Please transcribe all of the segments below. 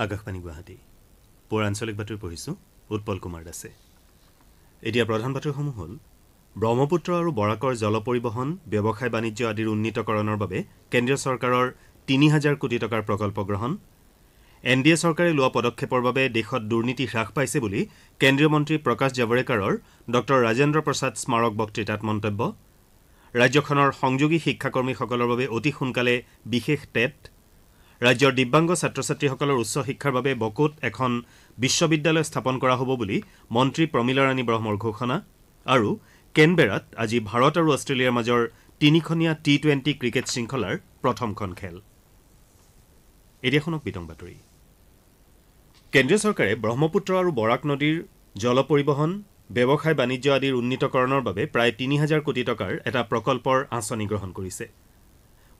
আকাশবাণী গুৱাহাটী পৌৰাঞ্চলিক বাতৰি পঢ়িছোঁ উৎপল কুমাৰ দাসে। এতিয়া প্ৰধান বাতৰিসমূহ হ'ল ব্ৰহ্মপুত্ৰ আৰু বৰাকৰ জল পৰিবহণ ব্যৱসায় বাণিজ্য আদিৰ উন্নীতকৰণৰ বাবে কেন্দ্ৰীয় চৰকাৰৰ ৩,০০০ কোটি টকাৰ প্ৰকল্প গ্ৰহণ, এনডিএ চৰকাৰে লোৱা পদক্ষেপৰ বাবে দেশত দুৰ্নীতি হ্ৰাস পাইছে বুলি কেন্দ্ৰীয় মন্ত্ৰী প্ৰকাশ জাভড়েকাৰৰ ড ৰাজেন্দ্ৰ প্ৰসাদ স্মাৰক বক্তৃতাত মন্তব্য, ৰাজ্যখনৰ সংযোগী শিক্ষাকৰ্মীসকলৰ বাবে অতি সোনকালে বিশেষ টেট, ৰাজ্যৰ দিব্যাংগ ছাত্ৰ ছাত্ৰীসকলৰ উচ্চ শিক্ষাৰ বাবে বকোত এখন বিশ্ববিদ্যালয় স্থাপন কৰা হ'ব বুলি মন্ত্ৰী প্ৰমীলা ৰাণী ব্ৰহ্মৰ ঘোষণা আৰু কেনবেৰাত আজি ভাৰত আৰু অষ্ট্ৰেলিয়াৰ মাজৰ ৩খনীয়া টি-২০ ক্ৰিকেট শৃংখলাৰ প্ৰথমখন খেল। এতিয়া শুনক বিতং বাতৰি। কেন্দ্ৰীয় চৰকাৰে ব্ৰহ্মপুত্ৰ আৰু বৰাক নদীৰ জল পৰিবহণ ব্যৱসায় বাণিজ্য আদিৰ উন্নীতকৰণৰ বাবে প্ৰায় ৩,০০০ কোটি টকাৰ এটা প্ৰকল্পৰ আঁচনি গ্ৰহণ কৰিছে।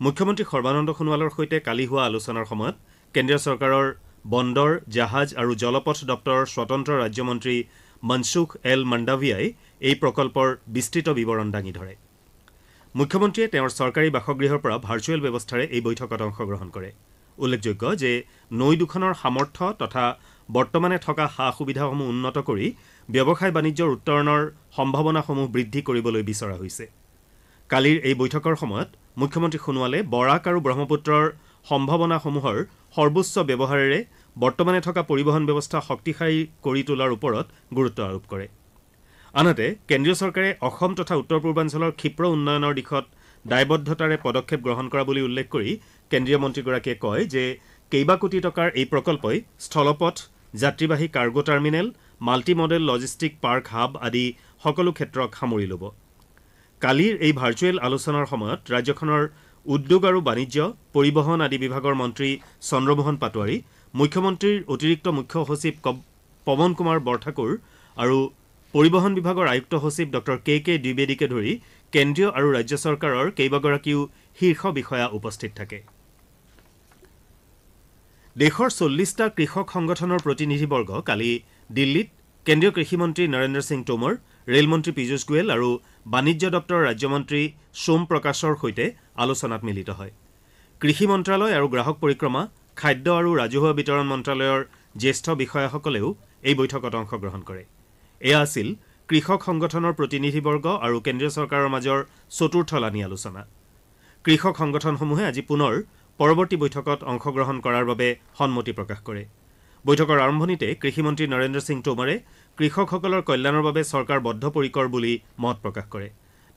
মুখ্যমন্ত্ৰী সৰ্বানন্দ সোণোৱালৰ সৈতে কালি হোৱা আলোচনাৰ সময়ত কেন্দ্ৰীয় চৰকাৰৰ বন্দৰ, জাহাজ আৰু জলপথ দপ্তৰৰ স্বতন্ত্ৰ ৰাজ্যমন্ত্ৰী মনসুখ এল মাণ্ডাভিয়াই এই প্ৰকল্পৰ বিস্তৃত বিৱৰণ দাঙি ধৰে। মুখ্যমন্ত্ৰীয়ে তেওঁৰ চৰকাৰী বাসগৃহৰ পৰা ভাৰ্চুৱেল ব্যৱস্থাৰে এই বৈঠকত অংশগ্ৰহণ কৰে। উল্লেখযোগ্য যে নৈ দুখনৰ সামৰ্থ্য তথা বৰ্তমানে থকা সা সুবিধাসমূহ উন্নত কৰি ব্যৱসায় বাণিজ্যৰ উত্তৰণৰ সম্ভাৱনাসমূহ বৃদ্ধি কৰিবলৈ বিচৰা হৈছে। কালিৰ এই বৈঠকৰ সময়ত মুখ্যমন্ত্ৰী সোণোৱালে বৰাক আৰু ব্ৰহ্মপুত্ৰৰ সম্ভাৱনাসমূহৰ সৰ্বোচ্চ ব্যৱহাৰেৰে বৰ্তমানে থকা পৰিবহণ ব্যৱস্থা শক্তিশালী কৰি তোলাৰ ওপৰত গুৰুত্ব আৰোপ কৰে। আনহাতে কেন্দ্ৰীয় চৰকাৰে অসম তথা উত্তৰ পূৰ্বাঞ্চলৰ ক্ষীপ্ৰ উন্নয়নৰ দিশত দায়বদ্ধতাৰে পদক্ষেপ গ্ৰহণ কৰা বুলি উল্লেখ কৰি কেন্দ্ৰীয় মন্ত্ৰীগৰাকীয়ে কয় যে কেইবা কোটি টকাৰ এই প্ৰকল্পই স্থলপথ, যাত্ৰীবাহী cargo terminal, multi modal logistic park hub আদি সকলো ক্ষেত্ৰক সামৰি ল'ব। কালিৰ এই ভাৰ্চুৱেল আলোচনাৰ সময়ত ৰাজ্যখনৰ উদ্যোগ আৰু বাণিজ্য, পৰিবহণ আদি বিভাগৰ মন্ত্ৰী চন্দ্ৰমোহন পাটোৱাৰী, মুখ্যমন্ত্ৰীৰ অতিৰিক্ত মুখ্য সচিব পৱন কুমাৰ বৰঠাকুৰ আৰু পৰিবহণ বিভাগৰ আয়ুক্ত সচিব ড কে দ্বিবেদীকে ধৰি কেন্দ্ৰীয় আৰু ৰাজ্য চৰকাৰৰ কেইবাগৰাকীও শীৰ্ষ বিষয়া উপস্থিত থাকে। দেশৰ ৪০টা কৃষক সংগঠনৰ প্ৰতিনিধিবৰ্গ কালি দিল্লীত কেন্দ্ৰীয় কৃষিমন্ত্ৰী নৰেন্দ্ৰ সিং টোমৰ, ৰেলমন্ত্ৰী পীযুষ গোৱেল আৰু বাণিজ্য দপ্তৰৰ ৰাজ্যমন্ত্ৰী সোম প্ৰকাশৰ সৈতে আলোচনাত মিলিত হয়। কৃষি মন্ত্ৰালয় আৰু গ্ৰাহক পৰিক্ৰমা, খাদ্য আৰু ৰাজহুৱা বিতৰণ মন্ত্ৰালয়ৰ জ্যেষ্ঠ বিষয়াসকলেও এই বৈঠকত অংশগ্ৰহণ কৰে। এয়া আছিল কৃষক সংগঠনৰ প্ৰতিনিধিবৰ্গ আৰু কেন্দ্ৰীয় চৰকাৰৰ মাজৰ চতুৰ্থলানি আলোচনা। কৃষক সংগঠনসমূহে আজি পুনৰ পৰৱৰ্তী বৈঠকত অংশগ্ৰহণ কৰাৰ বাবে সন্মতি প্ৰকাশ কৰে। বৈঠকৰ আৰম্ভণিতে কৃষিমন্ত্ৰী নৰেন্দ্ৰ সিং টোমৰে কৃষকসকলৰ কল্যাণৰ বাবে চৰকাৰ বদ্ধপৰিকৰ বুলি মত প্ৰকাশ কৰে।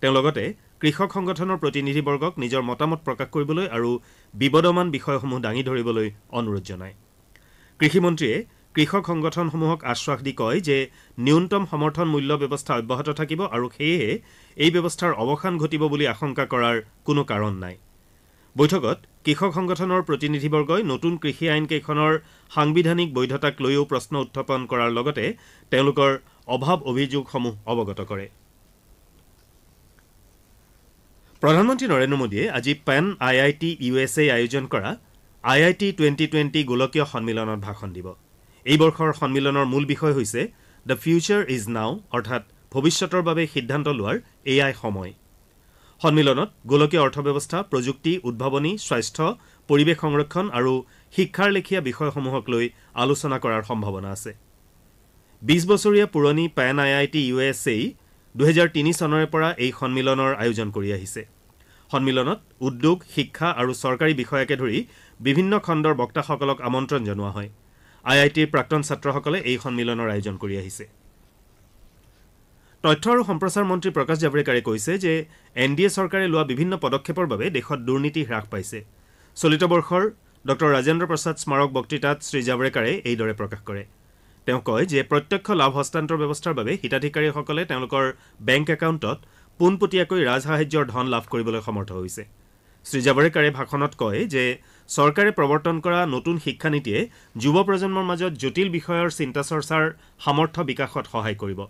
তেওঁ লগতে কৃষক সংগঠনৰ প্ৰতিনিধিবৰ্গক নিজৰ মতামত প্ৰকাশ কৰিবলৈ আৰু বিবদমান বিষয়সমূহ দাঙি ধৰিবলৈ অনুৰোধ জনায়। কৃষিমন্ত্ৰীয়ে কৃষক সংগঠনসমূহক আশ্বাস দি কয় যে ন্যূনতম সমৰ্থন মূল্য ব্যৱস্থা অব্যাহত থাকিব আৰু সেয়েহে এই ব্যৱস্থাৰ অৱসান ঘটিব বুলি আশংকা কৰাৰ কোনো কাৰণ নাই। বৈঠকত কৃষক সংগঠনৰ প্ৰতিনিধিবৰ্গই নতুন কৃষি আইনকেইখনৰ সাংবিধানিক বৈধতাক লৈও প্ৰশ্ন উত্থাপন কৰাৰ লগতে তেওঁলোকৰ অভাৱ অভিযোগসমূহ অৱগত কৰে। প্ৰধানমন্ত্ৰী নৰেন্দ্ৰ মোদীয়ে আজি পেন IIT USA আয়োজন কৰা IIT 2020 গোলকীয় সন্মিলনত ভাষণ দিব। এই বৰ্ষৰ সন্মিলনৰ মূল বিষয় হৈছে দ্য ফিউচাৰ ইজ নাও, অৰ্থাৎ ভৱিষ্যতৰ বাবে সিদ্ধান্ত লোৱাৰ এয়াই সময়। সন্মিলনত গোলকীয় অৰ্থব্যৱস্থা, প্ৰযুক্তি, উদ্ভাৱনী, স্বাস্থ্য, পৰিৱেশ সংৰক্ষণ আৰু শিক্ষাৰ লেখীয়া বিষয়সমূহক লৈ আলোচনা কৰাৰ সম্ভাৱনা আছে। ২০ বছৰীয়া পুৰণি পেন IIT USA ২০০৩ চনৰে পৰা এই সন্মিলনৰ আয়োজন কৰি আহিছে। সন্মিলনত উদ্যোগ, শিক্ষা আৰু চৰকাৰী বিষয়াকে ধৰি বিভিন্ন খণ্ডৰ বক্তাসকলক আমন্ত্ৰণ জনোৱা হয়। IITৰ প্ৰাক্তন ছাত্ৰসকলে এই সন্মিলনৰ আয়োজন কৰি আহিছে। তথ্য আৰু সম্প্ৰচাৰ মন্ত্ৰী প্ৰকাশ জাভড়েকাৰে কৈছে যে এনডিএ চৰকাৰে লোৱা বিভিন্ন পদক্ষেপৰ বাবে দেশত দুৰ্নীতি হ্ৰাস পাইছে। চলিত বৰ্ষৰ ড ৰাজেন্দ্ৰ প্ৰসাদ স্মাৰক বক্তৃতাত শ্ৰী জাভড়েকাৰে এইদৰে প্ৰকাশ কৰে। তেওঁ কয় যে প্ৰত্যক্ষ লাভ হস্তান্তৰ ব্যৱস্থাৰ বাবে হিতাধিকাৰীসকলে তেওঁলোকৰ বেংক একাউণ্টত পোনপটীয়াকৈ ৰাজসাহায্যৰ ধন লাভ কৰিবলৈ সমৰ্থ হৈছে। শ্ৰী জাভড়েকাৰে ভাষণত কয় যে চৰকাৰে প্ৰৱৰ্তন কৰা নতুন শিক্ষানীতিয়ে যুৱ প্ৰজন্মৰ মাজত জটিল বিষয়ৰ চিন্তা চৰ্চাৰ সামৰ্থ্য বিকাশত সহায় কৰিব।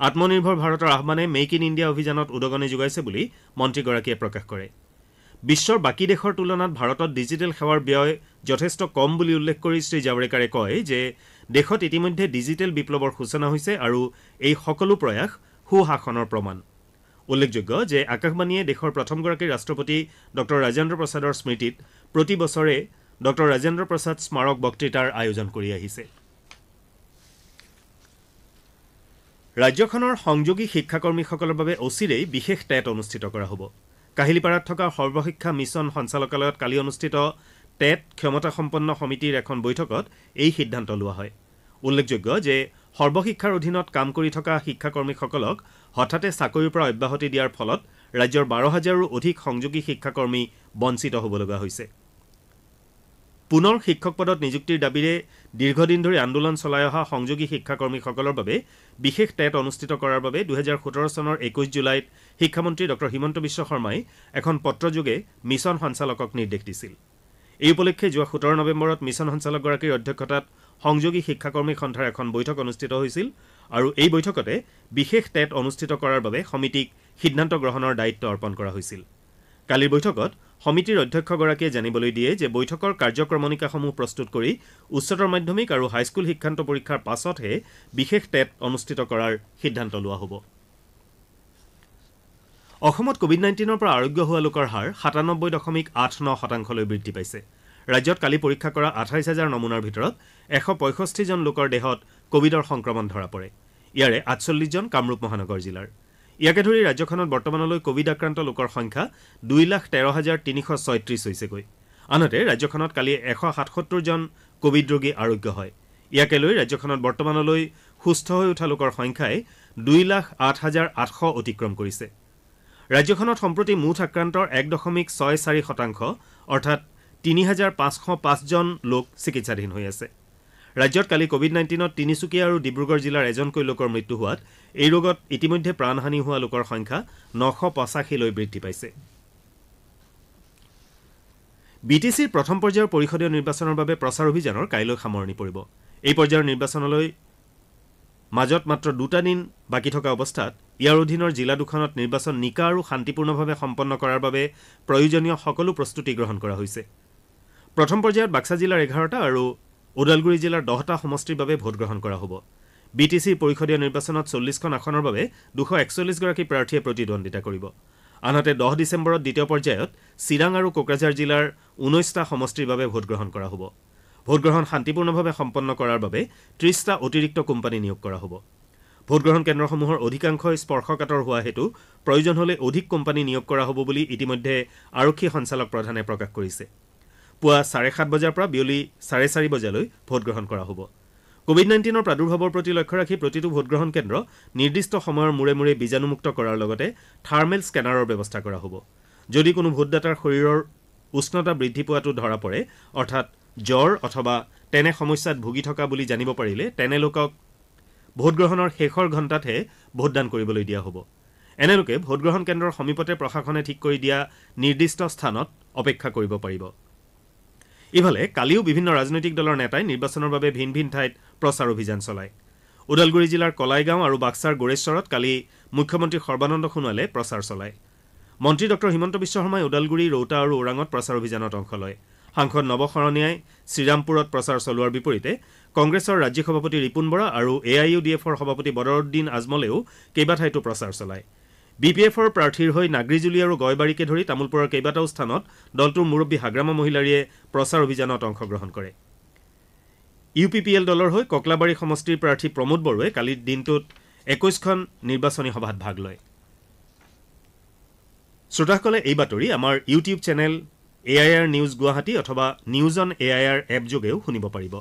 আত্মনিৰ্ভৰ ভাৰতৰ আহ্বানে মেক ইন ইণ্ডিয়া অভিযানত উদগনি যোগাইছে বুলি মন্ত্ৰীগৰাকীয়ে প্ৰকাশ কৰে। বিশ্বৰ বাকী দেশৰ তুলনাত ভাৰতত ডিজিটেল সেৱাৰ ব্যয় যথেষ্ট কম বুলি উল্লেখ কৰি শ্ৰী জাভড়েকাৰে কয় যে দেশত ইতিমধ্যে ডিজিটেল বিপ্লৱৰ সূচনা হৈছে আৰু এই সকলো প্ৰয়াস সুশাসনৰ প্ৰমাণ। উল্লেখযোগ্য যে আকাশবাণীয়ে দেশৰ প্ৰথমগৰাকী ৰাষ্ট্ৰপতি ড ৰাজেন্দ্ৰ প্ৰসাদৰ স্মৃতিত প্ৰতি বছৰে ড ৰাজেন্দ্ৰ প্ৰসাদ স্মাৰক বক্তৃতাৰ আয়োজন কৰি আহিছে। ৰাজ্যখনৰ সংযোগী শিক্ষাকৰ্মীসকলৰ বাবে অচিৰেই বিশেষ টেট অনুষ্ঠিত কৰা হ'ব। কাহিলীপাৰাত থকা সৰ্বশিক্ষা মিছন সঞ্চালকালয়ত কালি অনুষ্ঠিত টেট ক্ষমতাসম্পন্ন সমিতিৰ এখন বৈঠকত এই সিদ্ধান্ত লোৱা হয়। উল্লেখযোগ্য যে সৰ্বশিক্ষাৰ অধীনত কাম কৰি থকা শিক্ষাকৰ্মীসকলক হঠাতে চাকৰিৰ পৰা অব্যাহতি দিয়াৰ ফলত ৰাজ্যৰ ১২,০০০ৰো অধিক সংযোগী শিক্ষাকৰ্মী বঞ্চিত হ'ব লগা হৈছে। পুনৰ শিক্ষক পদত নিযুক্তিৰ দাবীৰে দীৰ্ঘদিন ধৰি আন্দোলন চলাই অহা সংযোগী শিক্ষাকৰ্মীসকলৰ বাবে বিশেষ টেট অনুষ্ঠিত কৰাৰ বাবে ২০১৭ চনৰ ২১ জুলাইত শিক্ষামন্ত্ৰী ড হিমন্ত বিশ্ব শৰ্মাই এখন পত্ৰযোগে মিছন সঞ্চালকক নিৰ্দেশ দিছিল। এই উপলক্ষে যোৱা ১৭ নৱেম্বৰত মিছন সঞ্চালকগৰাকীৰ অধ্যক্ষতাত সংযোগী শিক্ষাকৰ্মী সন্থাৰ এখন বৈঠক অনুষ্ঠিত হৈছিল আৰু এই বৈঠকতে বিশেষ টেট অনুষ্ঠিত কৰাৰ বাবে সমিতিক সিদ্ধান্ত গ্ৰহণৰ দায়িত্ব অৰ্পণ কৰা হৈছিল। কালিৰ বৈঠকত সমিতিৰ অধ্যক্ষগৰাকীয়ে জানিবলৈ দিয়ে যে বৈঠকৰ কাৰ্যক্ৰমণিকাসমূহ প্ৰস্তুত কৰি উচ্চতৰ মাধ্যমিক আৰু হাইস্কুল শিক্ষান্ত পৰীক্ষাৰ পাছতহে বিশেষ টেট অনুষ্ঠিত কৰাৰ সিদ্ধান্ত লোৱা হ'ব। অসমত কোভিড-19ৰ পৰা আৰোগ্য হোৱা লোকৰ হাৰ ৯৭.৮৯% বৃদ্ধি পাইছে। ৰাজ্যত কালি পৰীক্ষা কৰা ২৮,০০০ নমুনাৰ ভিতৰত ১৬৫জন লোকৰ দেহত কোভিডৰ সংক্ৰমণ ধৰা পৰে। ইয়াৰে ৪৮জন কামৰূপ মহানগৰ জিলাৰ। ইয়াকে ধৰি ৰাজ্যখনত বৰ্তমানলৈ কোভিড আক্ৰান্ত লোকৰ সংখ্যা ২,১৩,৩৩৬ হৈছেগৈ। আনহাতে ৰাজ্যখনত কালি ১৭৭জন কোভিড ৰোগী আৰোগ্য হয়। ইয়াকে লৈ ৰাজ্যখনত বৰ্তমানলৈ সুস্থ হৈ উঠা লোকৰ সংখ্যাই ২,০৮,৮০০ অতিক্ৰম কৰিছে। ৰাজ্যখনত সম্প্ৰতি মুঠ আক্ৰান্তৰ ১.৬৪%, অৰ্থাৎ ৩,৫০৫জন লোক চিকিৎসাধীন হৈ আছে। ৰাজ্যত কালি কোভিড-19ত তিনিচুকীয়া আৰু ডিব্ৰুগড় জিলাৰ এজনকৈ লোকৰ মৃত্যু হোৱাত এই ৰোগত ইতিমধ্যে প্ৰাণহানি হোৱা লোকৰ সংখ্যা ৯৮৫লৈ বৃদ্ধি পাইছে। BTCৰ প্ৰথম পৰ্যায়ৰ পৰিষদীয় নিৰ্বাচনৰ বাবে প্ৰচাৰ অভিযানৰ কাইলৈ সামৰণি পৰিব। এই পৰ্যায়ৰ নিৰ্বাচনলৈ মাজত মাত্ৰ ২টা দিন বাকী থকা অৱস্থাত ইয়াৰ অধীনৰ জিলা দুখনত নিৰ্বাচন নিকা আৰু শান্তিপূৰ্ণভাৱে সম্পন্ন কৰাৰ বাবে প্ৰয়োজনীয় সকলো প্ৰস্তুতি গ্ৰহণ কৰা হৈছে। প্ৰথম পৰ্যায়ত বাক্সা জিলাৰ ১১টা আৰু ওদালগুৰি জিলাৰ 10টা সমষ্টিৰ বাবে ভোটগ্ৰহণ কৰা হ'ব। BTCৰ পৰিষদীয় নিৰ্বাচনত ৪০খন আসনৰ বাবে ২৪১গৰাকী প্ৰাৰ্থীয়ে প্ৰতিদ্বন্দ্বিতা কৰিব। আনহাতে ১০ ডিচেম্বৰত দ্বিতীয় পৰ্যায়ত চিৰাং আৰু কোকৰাঝাৰ জিলাৰ ১৯টা সমষ্টিৰ বাবে ভোটগ্ৰহণ কৰা হ'ব। ভোটগ্ৰহণ শান্তিপূৰ্ণভাৱে সম্পন্ন কৰাৰ বাবে ৩০টা অতিৰিক্ত কোম্পানী নিয়োগ কৰা হ'ব। ভোটগ্ৰহণ কেন্দ্ৰসমূহৰ অধিকাংশই স্পৰ্শকাতৰ হোৱা হেতু প্ৰয়োজন হ'লে অধিক কোম্পানী নিয়োগ কৰা হ'ব বুলি ইতিমধ্যে আৰক্ষী সঞ্চালক প্ৰধানে প্ৰকাশ কৰিছে। পুৱা ৭:৩০ বজাৰ পৰা বিয়লি ৪:৩০ বজালৈ ভোটগ্ৰহণ কৰা হ'ব। কোভিড-19ৰ প্ৰাদুৰ্ভাৱৰ প্ৰতি লক্ষ্য ৰাখি প্ৰতিটো ভোটগ্ৰহণ কেন্দ্ৰ নিৰ্দিষ্ট সময়ৰ মূৰে মূৰে বীজাণুমুক্ত কৰাৰ লগতে থাৰ্মেল স্কেনাৰৰ ব্যৱস্থা কৰা হ'ব। যদি কোনো ভোটদাতাৰ শৰীৰৰ উষ্ণতা বৃদ্ধি পোৱাটো ধৰা পৰে, অৰ্থাৎ জ্বৰ অথবা তেনে সমস্যাত ভুগি থকা বুলি জানিব পাৰিলে তেনে লোকক ভোটগ্ৰহণৰ শেষৰ ঘণ্টাতহে ভোটদান কৰিবলৈ দিয়া হ'ব। এনে লোকে ভোটগ্ৰহণ কেন্দ্ৰৰ সমীপতে প্ৰশাসনে ঠিক কৰি দিয়া নিৰ্দিষ্ট স্থানত অপেক্ষা কৰিব পাৰিব। ইফালে কালিও বিভিন্ন ৰাজনৈতিক দলৰ নেতাই নিৰ্বাচনৰ বাবে ভিন ভিন ঠাইত প্ৰচাৰ অভিযান চলায়। ওদালগুৰি জিলাৰ কলাইগাঁও আৰু বাক্সাৰ গোৰেশ্বৰত কালি মুখ্যমন্ত্ৰী সৰ্বানন্দ সোণোৱালে প্ৰচাৰ চলায়। মন্ত্ৰী ড হিমন্ত বিশ্ব শৰ্মাই ওদালগুৰি, ৰৌতা আৰু ওৰাঙত প্ৰচাৰ অভিযানত অংশ লয়। সাংসদ নৱ শৰণীয়াই শ্ৰীৰামপুৰত প্ৰচাৰ চলোৱাৰ বিপৰীতে কংগ্ৰেছৰ ৰাজ্যিক সভাপতি ৰিপুণ বৰা আৰু AIUDFৰ সভাপতি বদৰুদ্দিন আজমলেও কেইবাঠাইতো প্ৰচাৰ চলায়। BPFৰ প্ৰাৰ্থীৰ হৈ নাগৰিজুলি আৰু গয়বাৰীকে ধৰি তামোলপুৰৰ কেইবাটাও স্থানত দলটোৰ মুৰব্বী হাগ্ৰামা মহিলাৰীয়ে প্ৰচাৰ অভিযানত অংশগ্ৰহণ কৰে। UPPL দলৰ হৈ ককলাবাৰী সমষ্টিৰ প্ৰাৰ্থী প্ৰমোদ বড়োৱে কালিৰ দিনটোত ২১খন নিৰ্বাচনী সভাত ভাগ লয়। শ্ৰোতাসকলে এই বাতৰি আমাৰ YouTube channel AIR news Guwahati অথবা নিউজ অন AIR এপ যোগেও শুনিব পাৰিব।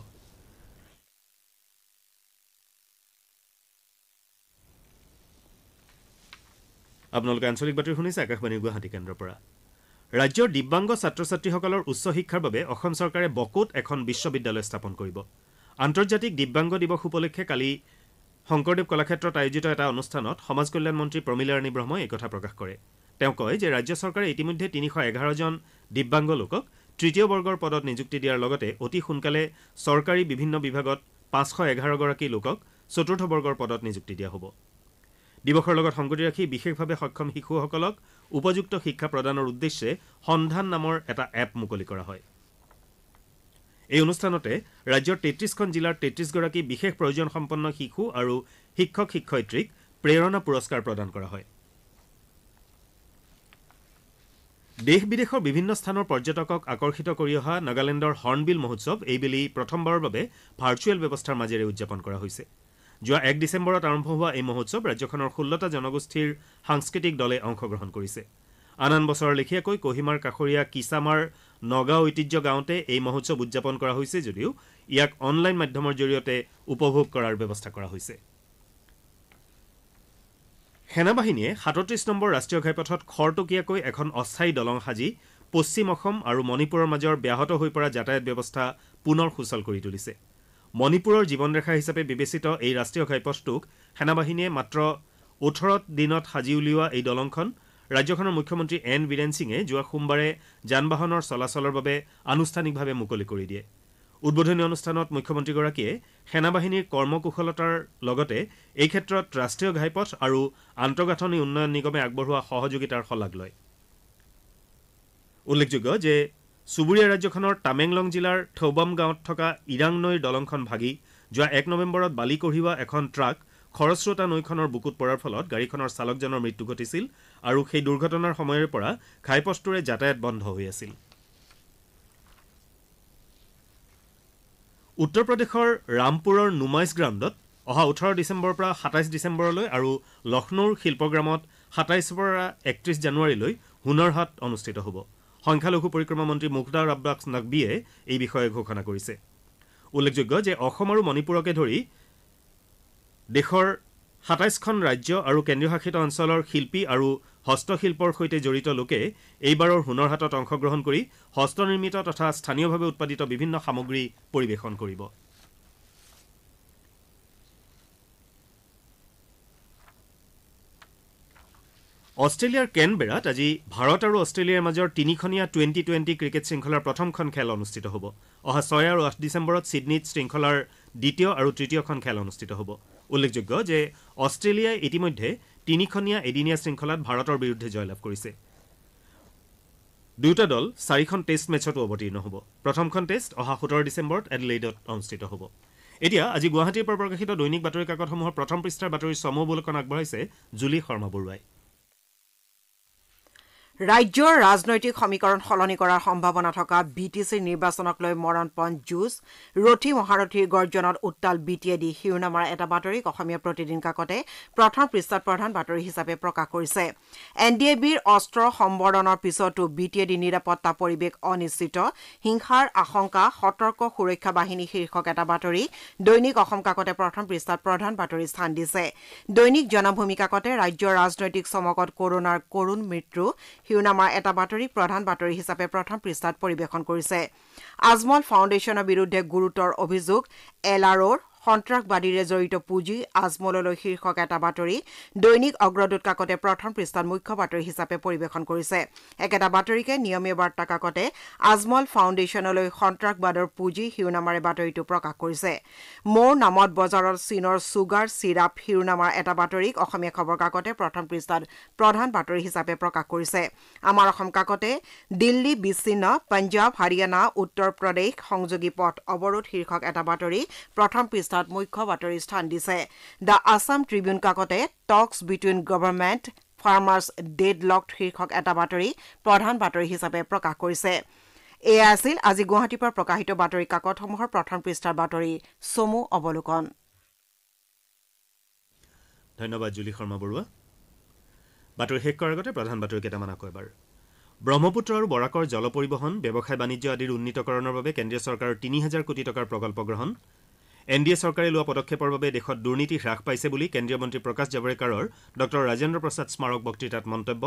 আপোনালোকে আঞ্চলিক বাতৰি শুনিছে আকাশবাণী গুৱাহাটী কেন্দ্ৰৰ পৰা। ৰাজ্যৰ দিব্যাংগ ছাত্ৰ ছাত্ৰীসকলৰ উচ্চ শিক্ষাৰ বাবে অসম চৰকাৰে বকোত এখন বিশ্ববিদ্যালয় স্থাপন কৰিব। আন্তৰ্জাতিক দিব্যাংগ দিৱস উপলক্ষে কালি শংকৰদেৱ কলাক্ষেত্ৰত আয়োজিত এটা অনুষ্ঠানত সমাজ কল্যাণ মন্ত্ৰী প্ৰমীলা ৰাণী ব্ৰহ্মই এই কথা প্ৰকাশ কৰে। তেওঁ কয় যে ৰাজ্য চৰকাৰে ইতিমধ্যে ৩১১জন দিব্যাংগ লোকক তৃতীয় বৰ্গৰ পদত নিযুক্তি দিয়াৰ লগতে অতি সোনকালে চৰকাৰী বিভিন্ন বিভাগত ৫১১গৰাকী লোকক চতুৰ্থ বৰ্গৰ পদত নিযুক্তি দিয়া হ'ব। দিৱসৰ লগত সংগতি ৰাখি বিশেষভাৱে সক্ষম শিশুসকলক উপযুক্ত শিক্ষা প্ৰদানৰ উদ্দেশ্যে সন্ধান নামৰ এটা এপ মুকলি কৰা হয়। এই অনুষ্ঠানতে ৰাজ্যৰ ৩৩খন জিলাৰ ৩৩গৰাকী বিশেষ প্ৰয়োজন সম্পন্ন শিশু আৰু শিক্ষক শিক্ষয়িত্ৰীক প্ৰেৰণা পুৰস্কাৰ প্ৰদান কৰা হয়। দেশ বিদেশৰ বিভিন্ন স্থানৰ পৰ্যটকক আকৰ্ষিত কৰি অহা নাগালেণ্ডৰ হৰ্ণবিল মহোৎসৱ এইবেলি প্ৰথমবাৰৰ বাবে ভাৰ্চুৱেল ব্যৱস্থাৰ মাজেৰে উদযাপন কৰা হৈছে। যোৱা 1 ডিচেম্বৰত আৰম্ভ হোৱা এই মহোৎসৱ ৰাজ্যখনৰ 16টা জনগোষ্ঠীৰ সাংস্কৃতিক দলে অংশগ্ৰহণ কৰিছে। আন বছৰৰ লেখীয়াকৈ কহিমাৰ কাষৰীয়া কিছামাৰ নগা ঐতিহ্য গাঁৱতে এই মহোৎসৱ উদযাপন কৰা হৈছে যদিও ইয়াক অনলাইন মাধ্যমৰ জৰিয়তে উপভোগ কৰাৰ ব্যৱস্থা কৰা হৈছে। সেনাবাহিনীয়ে 37 নম্বৰ ৰাষ্ট্ৰীয় ঘাইপথত খৰতকীয়াকৈ এখন অস্থায়ী দলং সাজি পশ্চিম অসম আৰু মণিপুৰৰ মাজৰ ব্যাহত হৈ পৰা যাতায়াত ব্যৱস্থা পুনৰ সুচল কৰি তুলিছে। মণিপুৰৰ জীৱনৰেখা হিচাপে বিবেচিত এই ৰাষ্ট্ৰীয় ঘাইপথটোক সেনাবাহিনীয়ে মাত্ৰ 18 দিনত সাজি উলিওৱা এই দলংখন ৰাজ্যখনৰ মুখ্যমন্ত্ৰী এন বীৰেন সিঙে যোৱা সোমবাৰে যান বাহনৰ চলাচলৰ বাবে আনুষ্ঠানিকভাৱে মুকলি কৰি দিয়ে। উদ্বোধনী অনুষ্ঠানত মুখ্যমন্ত্ৰীগৰাকীয়ে সেনাবাহিনীৰ কৰ্মকুশলতাৰ লগতে এই ক্ষেত্ৰত ৰাষ্ট্ৰীয় ঘাইপথ আৰু আন্তঃগাঁথনি উন্নয়ন নিগমে আগবঢ়োৱা সহযোগিতাৰ শলাগ লয়। উল্লেখযোগ্য যে চুবুৰীয়া ৰাজ্যখনৰ টামেংলং জিলাৰ থৌবাম গাঁৱত থকা ইৰাং নৈৰ দলংখন ভাগি যোৱা 1 নৱেম্বৰত বালি কঢ়িওৱা এখন ট্ৰাক খৰস্ৰোতা নৈখনৰ বুকুত পৰাৰ ফলত গাড়ীখনৰ চালকজনৰ মৃত্যু ঘটিছিল আৰু সেই দুৰ্ঘটনাৰ সময়ৰে পৰা ঘাইপথটোৰে যাতায়াত বন্ধ হৈ আছিল। উত্তৰ প্ৰদেশৰ ৰামপুৰৰ নুমাইছ গ্ৰাউণ্ডত অহা 18 ডিচেম্বৰৰ পৰা 27 ডিচেম্বৰলৈ আৰু লক্ষ্ণৌৰ শিল্পগ্ৰামত 27 পৰা 31 জানুৱাৰীলৈ হুনৰ হাট অনুষ্ঠিত হ'ব। সংখ্যালঘু পৰিক্ৰমা মন্ত্ৰী মুখতাৰ আব্বাছ নকভিয়ে এই বিষয়ে ঘোষণা কৰিছে। উল্লেখযোগ্য যে অসম আৰু মণিপুৰকে ধৰি দেশৰ 27খন ৰাজ্য আৰু কেন্দ্ৰীয় শাসিত অঞ্চলৰ শিল্পী আৰু হস্তশিল্পৰ সৈতে জড়িত লোকে এইবাৰৰ হুনৰ হাটত অংশগ্ৰহণ কৰি হস্তনিৰ্মিত তথা স্থানীয়ভাৱে উৎপাদিত বিভিন্ন সামগ্ৰী পৰিৱেশন কৰিব। অষ্ট্ৰেলিয়াৰ কেনবেৰাত আজি ভাৰত আৰু অষ্ট্ৰেলিয়াৰ মাজৰ 3খনীয়া টি-20 ক্ৰিকেট শৃংখলাৰ প্ৰথমখন খেল অনুষ্ঠিত হ'ব। অহা 6 আৰু 8 ডিচেম্বৰত ছিডনীত শৃংখলাৰ দ্বিতীয় আৰু তৃতীয়খন খেল অনুষ্ঠিত হ'ব। উল্লেখযোগ্য যে অষ্ট্ৰেলিয়াই ইতিমধ্যে 3খনীয়া এদিনীয়া শৃংখলাত ভাৰতৰ বিৰুদ্ধে জয়লাভ কৰিছে। দুয়োটা দল 4খন টেষ্ট মেচতো অৱতীৰ্ণ হ'ব। প্ৰথমখন টেষ্ট অহা 17 ডিচেম্বৰত এডলেইডত অনুষ্ঠিত হ'ব। এতিয়া আজি গুৱাহাটীৰ পৰা প্ৰকাশিত দৈনিক বাতৰি কাকতসমূহৰ প্ৰথম পৃষ্ঠাৰ বাতৰিৰ চমুবলকন আগবঢ়াইছে জুলি শৰ্মা বৰুৱাই। ৰাজ্যৰ ৰাজনৈতিক সমীকৰণ সলনি কৰাৰ সম্ভাৱনা থকা বিটিচিৰ নিৰ্বাচনক লৈ মৰণপণ যুঁজ ৰথী মহাৰথীৰ গৰ্জনত উত্তাল বিটিএডি শিৰোনামাৰ এটা বাতৰিক অসমীয়া প্ৰতিদিন কাকতে প্ৰথম পৃষ্ঠাত প্ৰধান বাতৰি হিচাপে প্ৰকাশ কৰিছে। এনডিএবিৰ অস্ত্ৰ সম্বৰ্ধনৰ পিছতো বিটিএডি নিৰাপত্তা পৰিৱেশ অনিশ্চিত, হিংসাৰ আশংকা, সতৰ্ক সুৰক্ষা বাহিনী শীৰ্ষক এটা বাতৰি দৈনিক অসম কাকতে প্ৰথম পৃষ্ঠাত প্ৰধান বাতৰি স্থান দিছে। দৈনিক জনভূমি কাকতে ৰাজ্যৰ ৰাজনৈতিক চমকত কৰোনাৰ কৰুণ মৃত্যু শিৰোনামাৰ এটা বাতৰি প্ৰধান বাতৰি হিচাপে প্ৰথম পৃষ্ঠাত পৰিৱেশন কৰিছে। আজমল ফাউণ্ডেশ্যনৰ বিৰুদ্ধে গুৰুতৰ অভিযোগ, এলআৰঅ'ৰ সন্ত্ৰাসবাদীৰে জড়িত পুঁজি আজমললৈ শীৰ্ষক এটা বাতৰি দৈনিক অগ্ৰদূত কাকতে প্ৰথম পৃষ্ঠাত মুখ্য বাতৰি হিচাপে পৰিৱেশন কৰিছে। একেটা বাতৰিকে নিয়মীয়া বাৰ্তা কাকতে আজমল ফাউণ্ডেশ্যনলৈ সন্ত্ৰাসবাদৰ পুঁজি শিৰোনামাৰে বাতৰিটো প্ৰকাশ কৰিছে। মোৰ নামত বজাৰত চীনৰ চুগাৰ চিৰাপ শিৰোনামাৰ এটা বাতৰিক অসমীয়া খবৰ কাকতে প্ৰথম পৃষ্ঠাত প্ৰধান বাতৰি হিচাপে প্ৰকাশ কৰিছে। আমাৰ অসম কাকতে দিল্লী বিচ্ছিন্ন, পঞ্জাৱ, হাৰিয়ানা, উত্তৰ প্ৰদেশ সংযোগী পথ অৱৰোধ শীৰ্ষক এটা বাতৰি প্ৰথম পৃষ্ঠাত মুখ্য বাতৰি স্থান দিছে। দ্য আছাম ট্ৰিবিউন কাকতে talks between government farmers deadlocked শীৰ্ষক এটা বাতৰি প্ৰধান বাতৰি হিচাপে প্ৰকাশ কৰিছে। এয়া আছিল আজি গুৱাহাটীৰ পৰা প্ৰকাশিত বাতৰি কাকতসমূহৰ প্ৰথম পৃষ্ঠাৰ বাতৰি চমু অৱলোকন। ধন্যবাদ জুলি শৰ্মা বৰুৱা। বাতৰি শেষ কৰাৰ আগতে প্ৰধান বাতৰি কেইটামান আকৌ এবাৰ। ব্ৰহ্মপুত্ৰ আৰু বৰাকৰ জল পৰিবহণ, ব্যৱসায় বাণিজ্য আদিৰ উন্নীতকৰণৰ বাবে কেন্দ্ৰীয় চৰকাৰৰ ৩,০০০ কোটি টকাৰ প্ৰকল্প গ্ৰহণ। এনডিএ চৰকাৰে লোৱা পদক্ষেপৰ বাবে দেশত দুৰ্নীতি হ্ৰাস পাইছে বুলি কেন্দ্ৰীয় মন্ত্ৰী প্ৰকাশ জাভড়েকাৰৰ ডঃ ৰাজেন্দ্ৰ প্ৰসাদ স্মাৰক বক্তৃতাত মন্তব্য।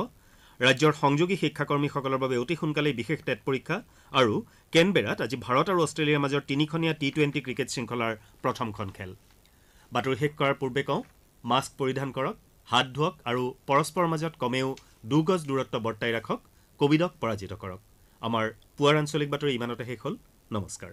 ৰাজ্যৰ সংযোগী শিক্ষাকৰ্মীসকলৰ বাবে অতি সোনকালেই বিশেষ টেট পৰীক্ষা আৰু কেনবেৰাত আজি ভাৰত আৰু অষ্ট্ৰেলিয়াৰ মাজৰ 3খনীয়া টি-20 ক্ৰিকেট শৃংখলাৰ প্ৰথমখন খেল। বাতৰি শেষ কৰাৰ পূৰ্বে কওঁ, মাস্ক পৰিধান কৰক, হাত ধুৱক আৰু পৰস্পৰৰ মাজত কমেও 2 গজ দূৰত্ব বৰ্তাই ৰাখক। কোভিডক পৰাজিত কৰক। আমাৰ পুৱাৰ আঞ্চলিক বাতৰি ইমানতে শেষ হ'ল। নমস্কাৰ।